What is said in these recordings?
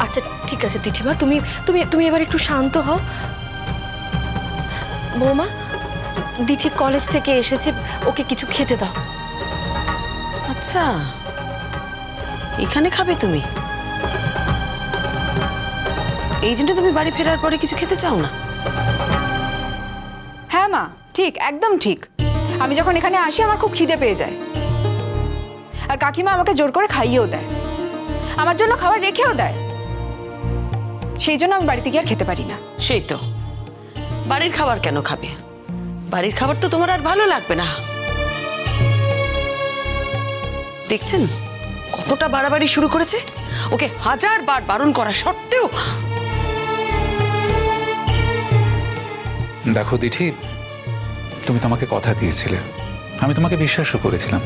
আচ্ছা ঠিক আছে দিঠিমা, তুমি তুমি তুমি এবার একটু শান্ত হও। বৌমা, দিঠি কলেজ থেকে এসেছে, ওকে কিছু খেতে দাও। আচ্ছা, এখানে খাবে তুমি? এই জন্য তুমি বাড়ি ফেরার পরে কিছু খেতে চাও না? হ্যাঁ মা, ঠিক, একদম ঠিক। আমি যখন এখানে আসি আমার খুব খিদে পেয়ে যায়, আর কাকিমা আমাকে জোর করে খাইয়েও দেয়, আমার জন্য খাবার রেখেও দেয়। সেই জন্য আমি বাড়িতে গিয়ে আর খেতে পারি না। সেই তো, বাড়ির খাবার কেন খাবে? বাড়ির খাবার তো তোমার আর ভালো লাগবে না। দেখছেন কতটা বাড়াবাড়ি শুরু করেছে? ওকে 1000 বার বারণ করা সত্ত্বেও। দেখো দিঠি, তুমি তো আমাকে কথা দিয়েছিলে, আমি তোমাকে বিশ্বাসও করেছিলাম।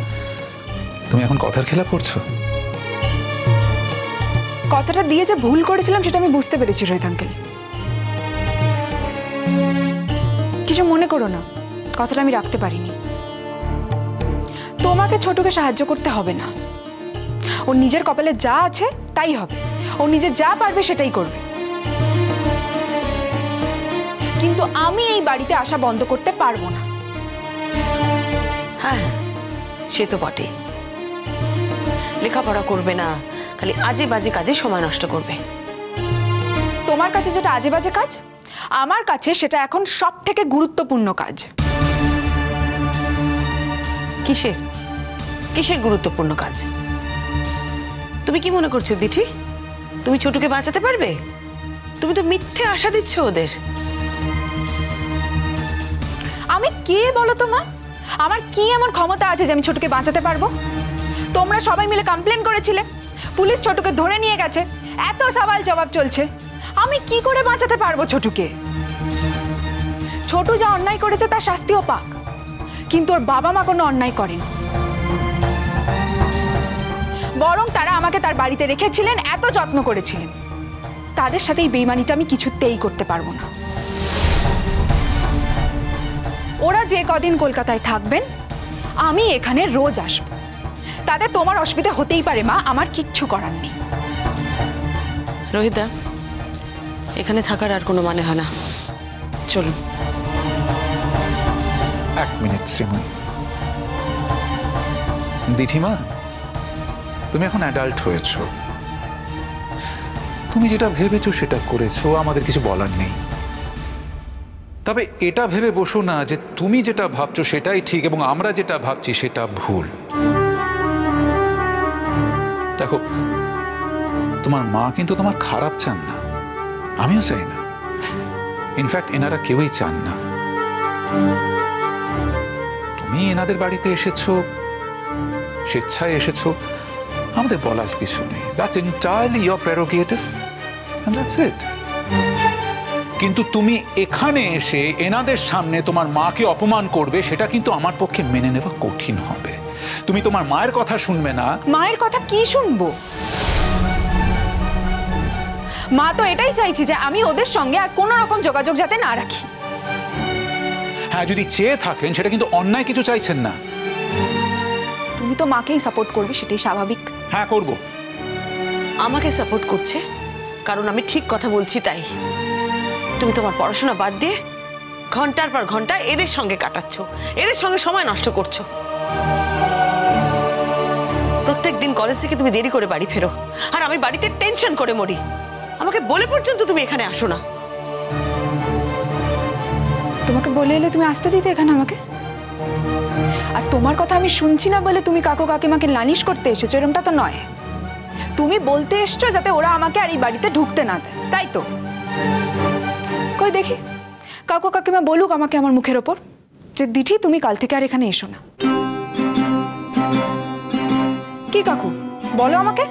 তুমি এখন কথার খেলাপ করছো। কথাটা দিয়ে যে ভুল করেছিলাম সেটা আমি বুঝতে পেরেছি রোহিত আঙ্কেল। কিছু মনে করো না, কথাটা আমি রাখতে পারিনি। তোমাকে ছোটকে সাহায্য করতে হবে না, ওর নিজের কপালে যা আছে তাই হবে, ও নিজে যা পারবে সেটাই করবে। কিন্তু আমি এই বাড়িতে আসা বন্ধ করতে পারবো না। হ্যাঁ, সে তো বটে। লেখাপড়া করবে না, খালি আজে বাজে কাজে সময় নষ্ট করবে। তোমার কাছে যেটা আজে বাজে কাজ, আমার কাছে সেটা এখন সব থেকে গুরুত্বপূর্ণ কাজ। কিসের কিসের গুরুত্বপূর্ণ কাজ? তুমি কি মনে করছো দিঠি তুমি ছোটকে বাঁচাতে পারবে? তুমি তো মিথ্যে আশা দিচ্ছ ওদের। আমি কে বলো তো মা? আমার কি এমন ক্ষমতা আছে যে আমি ছোটকে বাঁচাতে পারবো? তোমরা সবাই মিলে কমপ্লেন করেছিলে, পুলিশ ছোটকে ধরে নিয়ে গেছে, এত সওয়াল জবাব চলছে। আমি কি করে বাঁচাতে পারবো ছোটকে? ছোট যা অন্যায় করেছে তার শাস্তিও পাক, কিন্তু ওর বাবা মা কোনো অন্যায় করেন, বরং তারা আমাকে তার বাড়িতে রেখেছিলেন, এত যত্ন করেছিলেন। তাদের সাথে এই বেইমানিটা আমি কিছুতেই করতে পারবো না। ওরা যে কদিন কলকাতায় থাকবেন আমি এখানে রোজ আসবো, তাতে তোমার অসুবিধা হতেই পারে মা, আমার কিচ্ছু করার নেই। রোহিতা, এখানে থাকার আর কোনো মানে হয় না, চলুন। 1 মিনিট শ্রীময়ী। দিঠিমা, তুমি এখন অ্যাডাল্ট হয়েছো, তুমি যেটা ভেবেছো সেটা করেছো, আমাদের কিছু বলার নেই। তবে এটা ভেবে বসো না যে তুমি যেটা ভাবছো সেটাই ঠিক এবং আমরা যেটা ভাবছি সেটা ভুল। দেখো, তোমার মা কিন্তু তোমার খারাপ চান না, আমিও চাই না, ইনফ্যাক্ট এনারা কেউই চান না। তুমি এনাদের বাড়িতে এসেছো, স্বেচ্ছায় এসেছো, আমাদের বলার কিছু নেই। That's entirely your prerogative and that's it. কিন্তু তুমি এখানে এসে এনাদের সামনে তোমার মাকে অপমান করবে, সেটা কিন্তু আমার পক্ষে মেনে নেওয়া কঠিন হবে। তুমি তোমার মায়ের কথা শুনবে না। মায়ের কথা কি শুনবো? মা তো এটাই চাইছে যে আমি ওদের সঙ্গে আর কোনো রকম যোগাযোগ যাতে না রাখি। হ্যাঁ, যদি চেয়ে থাকেন সেটা কিন্তু অন্যায় কিছু চাইছেন না। তুমি তো মাকেই সাপোর্ট করবে, সেটাই স্বাভাবিক। হ্যাঁ, করব। আমাকে সাপোর্ট করছে কারণ আমি ঠিক কথা বলছি তাই। তুমি তোমার পড়াশোনা বাদ দিয়ে ঘন্টার পর ঘন্টা এদের সঙ্গে কাটাচ্ছ, এদের সঙ্গে সময় নষ্ট করছো। প্রত্যেকদিন কলেজ থেকে তুমি দেরি করে বাড়ি ফেরো, আর আমি বাড়িতে টেনশন করে মরি। আমাকে বলে পর্যন্ত তুমি এখানে আসো না। তোমাকে বলে এলে তুমি আসতে দিতে এখানে আমাকে? আর তোমার কথা আমি শুনছি না বলে তুমি কাকু কাকিমাকে নালিশ করতে এসেছো, এরকমটা তো নয়। তুমি বলতে এসছো যাতে ওরা আমাকে আর এই বাড়িতে ঢুকতে না দেয়, তাই তো? কই দেখি কাকু কাকিমা বলুক আমাকে আমার মুখের ওপর যে দিঠি তুমি কাল থেকে আর এখানে এসো না। কি কাকু, বলো আমাকে।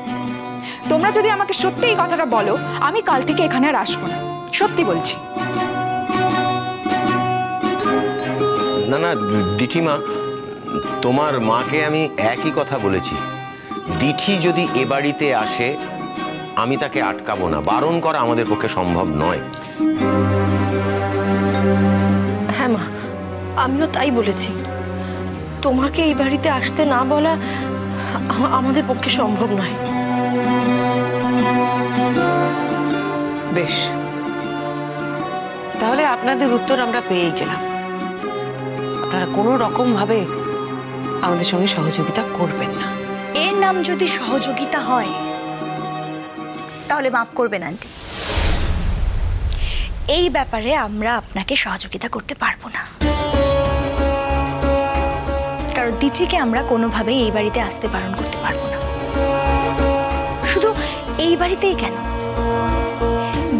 তোমরা যদি আমাকে সত্যি এই কথাটা বলো, আমি কাল থেকে এখানে আর আসবো না, সত্যি বলছি। না না দিঠিমা, তোমার মাকে আমি একই কথা বলেছি। দিঠি যদি এ বাড়িতে আসে আমি তাকে আটকাবো না, বারণ করা আমাদের পক্ষে সম্ভব নয়। হ্যাঁ মা, আমিও তাই বলেছি। তোমাকে এই বাড়িতে আসতে না বলা আমাদের পক্ষে সম্ভব নয়। বেশ, তাহলে আপনাদের উত্তর আমরা পেয়েই গেলাম। আপনারা কোনো রকম ভাবে আমাদের সঙ্গে সহযোগিতা করবেন না। এর নাম যদি সহযোগিতা হয় তাহলে মাফ করবেন আন্টি, এই ব্যাপারে আমরা আপনাকে সহযোগিতা করতে পারবো না। কারণ দিঠিকে আমরা কোনোভাবেই এই বাড়িতে আসতে বারণ করতে পারবো না। শুধু এই বাড়িতেই কেন,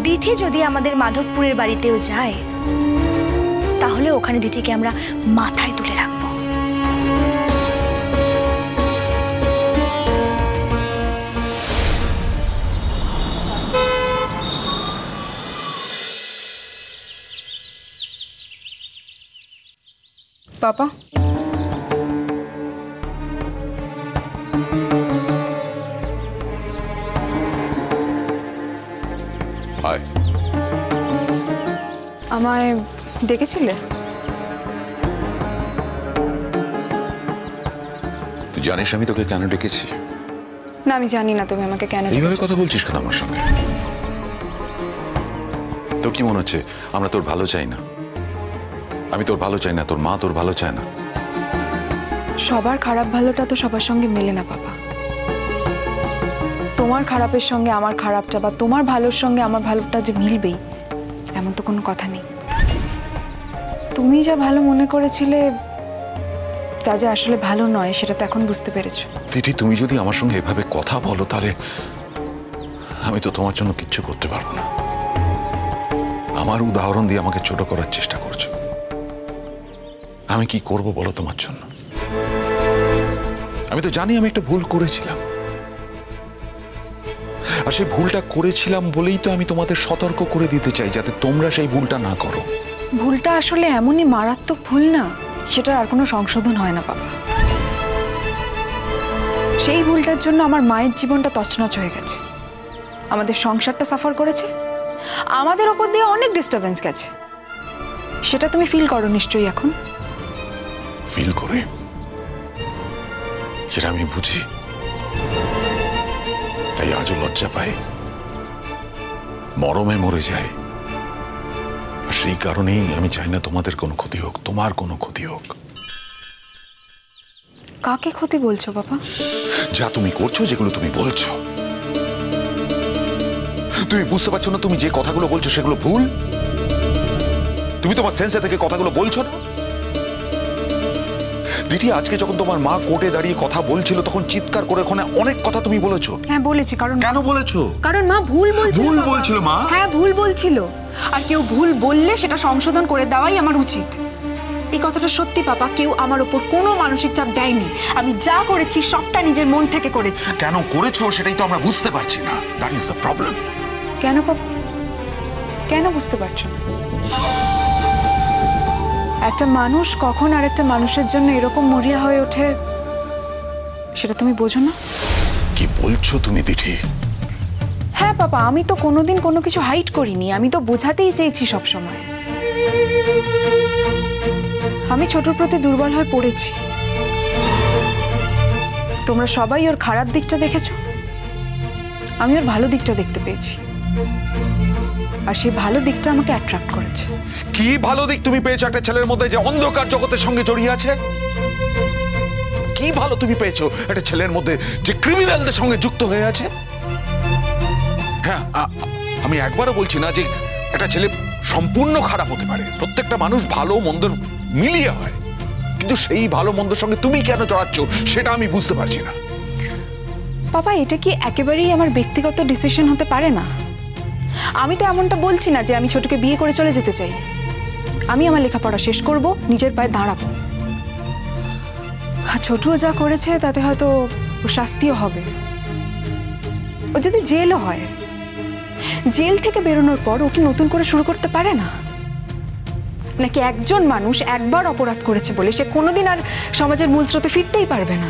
দিঠি যদি আমাদের মাধবপুরের বাড়িতেও যায় তাহলে ওখানে দিঠিকে আমরা মাথায় তুলে রাখবো। পাপা, হাই। আমায় ডেকেছিলে? তুই জানিস আমি তোকে কেন ডেকেছি? না, আমি জানি না তুমি আমাকে কেন এইভাবে ডেকেছো। কথা বলছিস কেন আমার সঙ্গে? তোর কি মনে হচ্ছে আমরা তোর ভালো চাই না? আমি তোর ভালো চাই না, তোর মা তোর ভালো চায় না? সবার খারাপ ভালোটা তো সবার সঙ্গে মেলে না পাপা। তোমার খারাপের সঙ্গে আমার খারাপটা বা তোমার ভালোর সঙ্গে আমার ভালোটা যে মিলবেই এমন তো কোনো কথা নেই। তুমি যা ভালো মনে করেছিলে তা যে আসলে ভালো নয় সেটা তো এখন বুঝতে পেরেছো। দিদি, তুমি যদি আমার সঙ্গে এভাবে কথা বলো তাহলে আমি তো তোমার জন্য কিচ্ছু করতে পারবো না। আমার উদাহরণ দিয়ে আমাকে ছোট করার চেষ্টা করছো। আমি কি করব বলো তোমার জন্য? আমি তো জানি আমি একটা ভুল করেছিলাম, আর সেই ভুলটা করেছিলাম বলেই তো আমি তোমাদের সতর্ক করে দিতে চাই যাতে তোমরা সেই ভুলটা না করো। ভুলটা আসলে এমনই মারাত্মক ভুল না, সেটার আর কোনো সংশোধন হয় না বাবা। সেই ভুলটার জন্য আমার মায়ের জীবনটা তছনছ হয়ে গেছে, আমাদের সংসারটা সাফার করেছে, আমাদের ওপর দিয়ে অনেক ডিস্টারবেন্স গেছে। সেটা তুমি ফিল করো নিশ্চয়ই এখন? ফিল করে সেটা আমি বুঝি, তাই আজও লজ্জা পাই, মরমে মরে যায়। আর সেই কারণেই আমি চাই না তোমাদের কোনো ক্ষতি হোক, তোমার কোনো ক্ষতি হোক। কাকে ক্ষতি বলছো বাবা? যা তুমি করছো, যেগুলো তুমি বলছো, তুমি বুঝতে পারছো না? তুমি যে কথাগুলো বলছো সেগুলো ভুল। তুমি তোমার সেন্সে থেকে কথাগুলো বলছো না। দিদি, আজকে যখন তোমার মা কোর্টে দাঁড়িয়ে কথা বলছিল তখন চিৎকার করে ওখানে অনেক কথা তুমি বলেছো। হ্যাঁ বলেছি। কারণ কেন বলেছো? কারণ মা ভুল বলছিল। ভুল বলছিল মা? হ্যাঁ ভুল বলছিল, আর কেউ ভুল বললে সেটা সংশোধন করে দেওয়াই আমার উচিত। এই কথাটা সত্যি পাপা, কেউ আমার উপর কোনো মানসিক চাপ দেয়নি। আমি যা করেছি সবটা নিজের মন থেকে করেছি। কেন করেছো সেটাই তো আমরা বুঝতে পারছি না। That is the problem. কেন পাপা, কেন বুঝতে পারছো না? একটা মানুষ কখন আরেকটা মানুষের জন্য এরকম মরিয়া হয়ে ওঠে সেটা তুমি বোঝো না? কি বলছো তুমি দিদি? হ্যাঁ পাপা, আমি তো কোনোদিন কোনো কিছু হাইড করিনি, আমি তো বোঝাতেই চেয়েছি সব সময়। আমি ছোটর প্রতি দুর্বল হয়ে পড়েছি। তোমরা সবাই ওর খারাপ দিকটা দেখেছো, আমি ওর ভালো দিকটা দেখতে পেয়েছি, আর সেই ভালো দিকটা আমাকে অ্যাট্রাক্ট করেছে। কি ভালো দিক তুমি পেয়েছো একটা ছেলের মধ্যে যে অন্ধকার জগতের সঙ্গে জড়িয়ে আছে? কি ভালো তুমি পেয়েছো একটা ছেলের মধ্যে যে ক্রিমিনালদের সঙ্গে যুক্ত হয়ে আছে? হ্যাঁ, আমি একবারও বলছি না যে একটা ছেলে সম্পূর্ণ খারাপ হতে পারে। প্রত্যেকটা মানুষ ভালো মন্দ মিলিয়ে হয়, কিন্তু সেই ভালো মন্দের সঙ্গে তুমি কেন জড়াচ্ছ সেটা আমি বুঝতে পারছি না। বাবা, এটা কি একেবারেই আমার ব্যক্তিগত ডিসিশন হতে পারে না? আমি তো এমনটা বলছি না যে আমি ছোটকে বিয়ে করে চলে যেতে চাই। আমি আমার লেখাপড়া শেষ করব, নিজের পায়ে দাঁড়াবো। আর ছোটও যা করেছে তাতে হয়তো ও শাস্তিও হবে। ও যদি জেলও হয়, জেল থেকে বেরোনোর পর ও কি নতুন করে শুরু করতে পারে না? নাকি একজন মানুষ একবার অপরাধ করেছে বলে সে কোনোদিন আর সমাজের মূল স্রোতে ফিরতেই পারবে না?